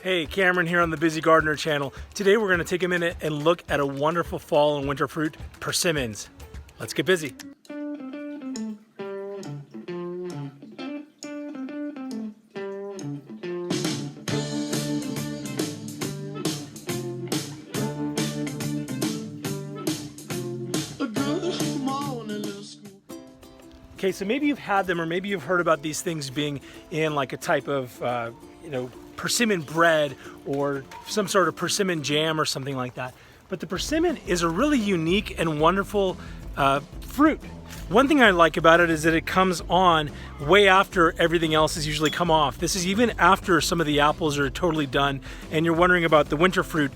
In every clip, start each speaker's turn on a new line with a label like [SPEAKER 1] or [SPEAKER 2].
[SPEAKER 1] Hey, Cameron here on the Busy Gardener channel. Today we're going to take a minute and look at a wonderful fall and winter fruit, persimmons. Let's get busy. Okay, so maybe you've had them, or maybe you've heard about these things being in like a type of, persimmon bread or some sort of persimmon jam or something like that. But the persimmon is a really unique and wonderful fruit. One thing I like about it is that it comes on way after everything else has usually come off. This is even after some of the apples are totally done, and you're wondering about the winter fruit.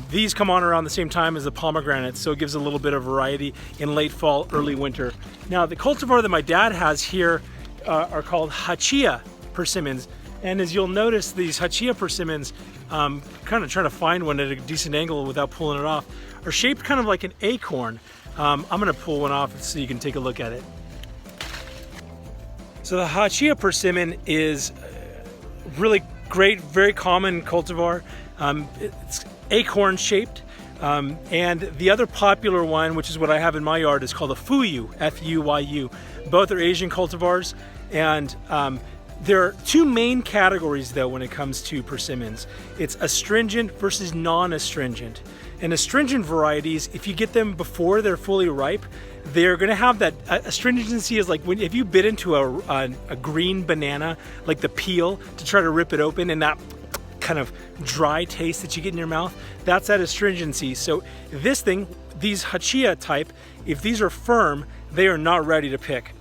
[SPEAKER 1] These come on around the same time as the pomegranates, so it gives a little bit of variety in late fall, early winter. Now, the cultivar that my dad has here are called Hachiya persimmons. And as you'll notice, these Hachiya persimmons, kind of trying to find one at a decent angle without pulling it off, are shaped kind of like an acorn. I'm going to pull one off so you can take a look at it. So the Hachiya persimmon is really great, very common cultivar. It's acorn shaped. And the other popular one, which is what I have in my yard, is called a fuyu, F-U-Y-U. Both are Asian cultivars, and there are two main categories though when it comes to persimmons. It's astringent versus non-astringent. And astringent varieties, if you get them before they're fully ripe, they're going to have that astringency is like if you bit into a green banana, like the peel, to try to rip it open, and that kind of dry taste that you get in your mouth, that's that astringency. So these Hachiya type, if these are firm, they are not ready to pick.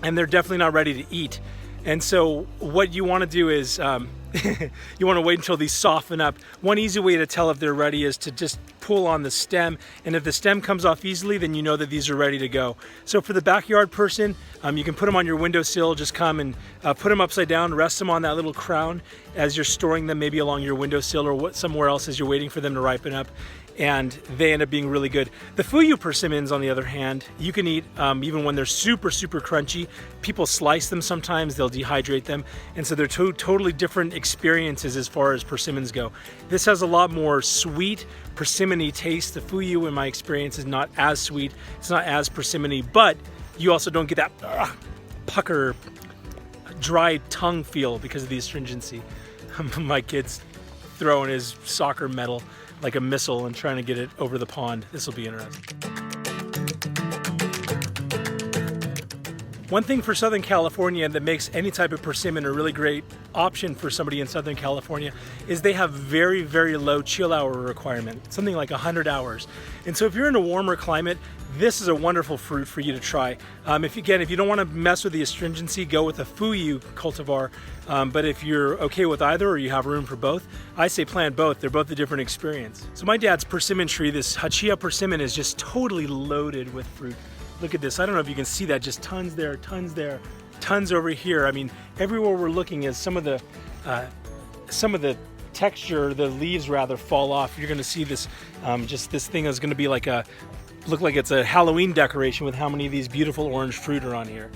[SPEAKER 1] And they're definitely not ready to eat. And so what you want to do is you want to wait until these soften up. One easy way to tell if they're ready is to just pull on the stem, and if the stem comes off easily, then you know that these are ready to go. So for the backyard person, you can put them on your windowsill. Just come and put them upside down, rest them on that little crown as you're storing them, maybe along your windowsill or somewhere else as you're waiting for them to ripen up, and they end up being really good. The fuyu persimmons, on the other hand, you can eat even when they're super crunchy. People slice them sometimes, they'll dehydrate them, and so they're totally different experiences as far as persimmons go. This has a lot more sweet, persimmon-y taste. The fuyu, in my experience, is not as sweet, it's not as persimmon-y, but you also don't get that pucker, dry tongue feel because of the astringency. My kid's throwing his soccer medal like a missile and trying to get it over the pond. This will be interesting. One thing for Southern California that makes any type of persimmon a really great option for somebody in Southern California is they have very low chill hour requirement, something like 100 hours. And so if you're in a warmer climate, this is a wonderful fruit for you to try. If you don't want to mess with the astringency, go with a fuyu cultivar. But if you're okay with either, or you have room for both, I say plant both. They're both a different experience. So my dad's persimmon tree, this Hachiya persimmon, is just totally loaded with fruit. Look at this. I don't know if you can see that. Just tons there, tons over here. I mean, everywhere we're looking is some of the texture, the leaves rather, fall off. You're going to see this. Just this thing is going to be like look like it's a Halloween decoration with how many of these beautiful orange fruit are on here.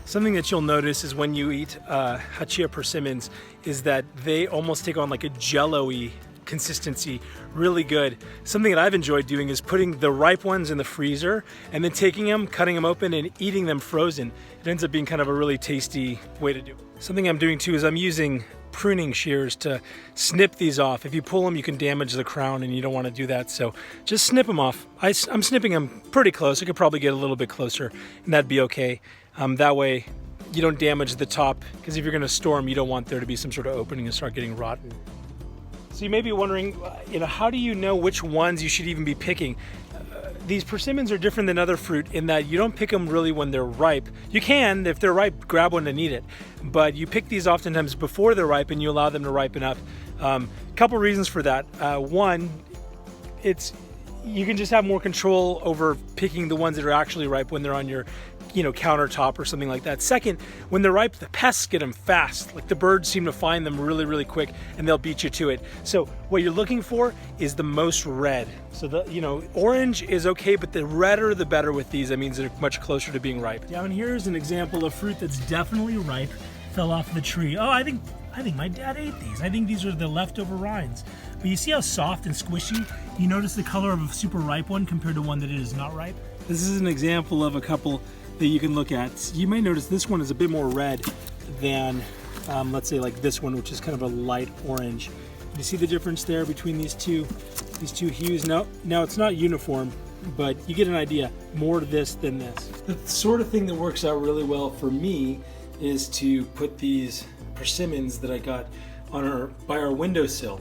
[SPEAKER 1] Something that you'll notice is when you eat Hachiya persimmons is that they almost take on like a jello-y consistency, really good. Something that I've enjoyed doing is putting the ripe ones in the freezer and then taking them, cutting them open and eating them frozen. It ends up being kind of a really tasty way to do it. Something I'm doing too is I'm using pruning shears to snip these off. If you pull them, you can damage the crown, and you don't want to do that, so just snip them off. I'm snipping them pretty close. I could probably get a little bit closer, and that'd be okay. That way you don't damage the top, because if you're going to store them, you don't want there to be some sort of opening and start getting rotten. So you may be wondering, how do you know which ones you should even be picking? These persimmons are different than other fruit in that you don't pick them really when they're ripe. You can, if they're ripe, grab one and eat it. But you pick these oftentimes before they're ripe, and you allow them to ripen up. Couple reasons for that. One, you can just have more control over picking the ones that are actually ripe when they're on your countertop or something like that. Second, when they're ripe, the pests get them fast. Like the birds seem to find them really quick, and they'll beat you to it. So what you're looking for is the most red. So orange is okay, but the redder the better with these. That means they're much closer to being ripe. Down here is an example of fruit that's definitely ripe. Fell off the tree. Oh, I think I think my dad ate these. I think these are the leftover rinds. But you see how soft and squishy? You notice the color of a super ripe one compared to one that is not ripe? This is an example of a couple that you can look at. You may notice this one is a bit more red than, let's say like this one, which is kind of a light orange. You see the difference there between these two hues? Now it's not uniform, but you get an idea. More to this than this. The sort of thing that works out really well for me is to put these persimmons that I got on by our windowsill.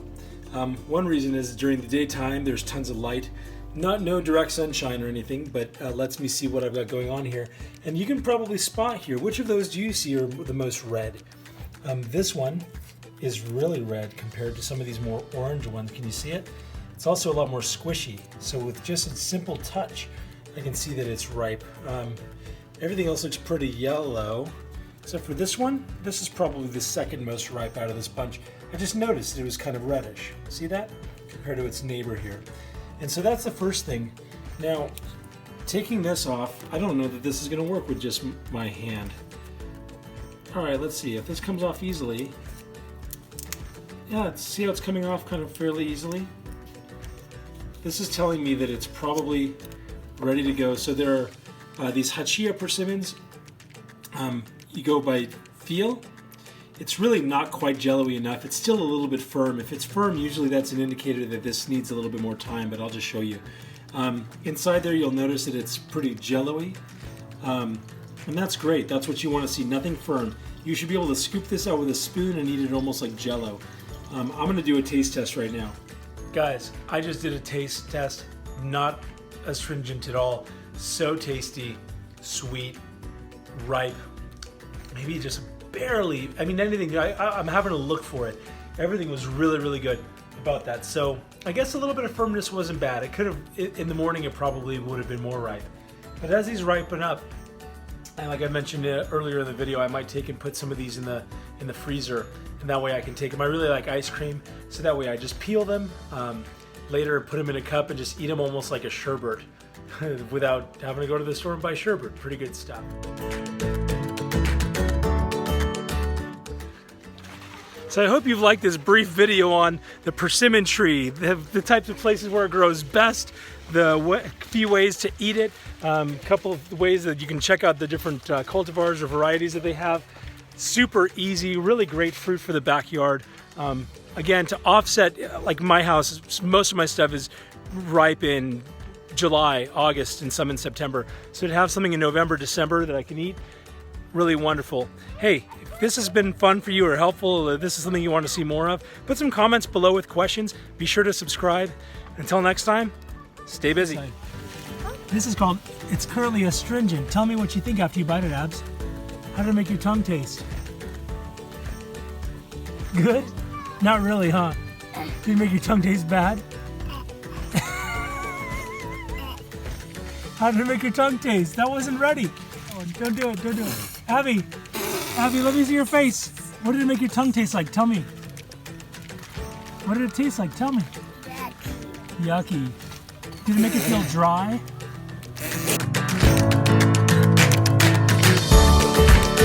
[SPEAKER 1] One reason is during the daytime there's tons of light, no direct sunshine or anything, but lets me see what I've got going on here. And you can probably spot here, which of those do you see are the most red? This one is really red compared to some of these more orange ones. Can you see it? It's also a lot more squishy. So with just a simple touch, I can see that it's ripe. Everything else looks pretty yellow, except for this one. This is probably the second most ripe out of this bunch. I just noticed it was kind of reddish. See that? Compared to its neighbor here. And so that's the first thing. Now, taking this off, I don't know that this is gonna work with just my hand. All right, let's see if this comes off easily. Yeah, see how it's coming off kind of fairly easily? This is telling me that it's probably ready to go. So there are these Hachiya persimmons. You go by feel. It's really not quite jello-y enough. It's still a little bit firm. If it's firm, usually that's an indicator that this needs a little bit more time, but I'll just show you. Inside there, you'll notice that it's pretty jello-y. And that's great. That's what you want to see, nothing firm. You should be able to scoop this out with a spoon and eat it almost like jello. I'm going to do a taste test right now. Guys, I just did a taste test. Not astringent at all. So tasty, sweet, ripe, maybe just barely, I mean anything, I'm having to look for it. Everything was really, really good about that. So I guess a little bit of firmness wasn't bad. It could have, in the morning it probably would have been more ripe. But as these ripen up, and like I mentioned earlier in the video, I might take and put some of these in the freezer, and that way I can take them. I really like ice cream, so that way I just peel them, later put them in a cup and just eat them almost like a sherbet without having to go to the store and buy sherbet. Pretty good stuff. So I hope you've liked this brief video on the persimmon tree, the types of places where it grows best, the few ways to eat it, a couple of ways that you can check out the different cultivars or varieties that they have. Super easy, really great fruit for the backyard. Again, to offset, like my house, most of my stuff is ripe in July, August, and some in September. So to have something in November, December that I can eat, really wonderful. Hey, if this has been fun for you or helpful, or this is something you want to see more of, put some comments below with questions. Be sure to subscribe. Until next time, stay busy. This is called, it's currently astringent. Tell me what you think after you bite it, Abs. How did it make your tongue taste? Good? Not really, huh? Did it make your tongue taste bad? How did it make your tongue taste? That wasn't ready. Oh, don't do it, don't do it. Abby, let me see your face. What did it make your tongue taste like? Tell me. What did it taste like? Tell me. Yucky. Yucky. Did it make it feel dry?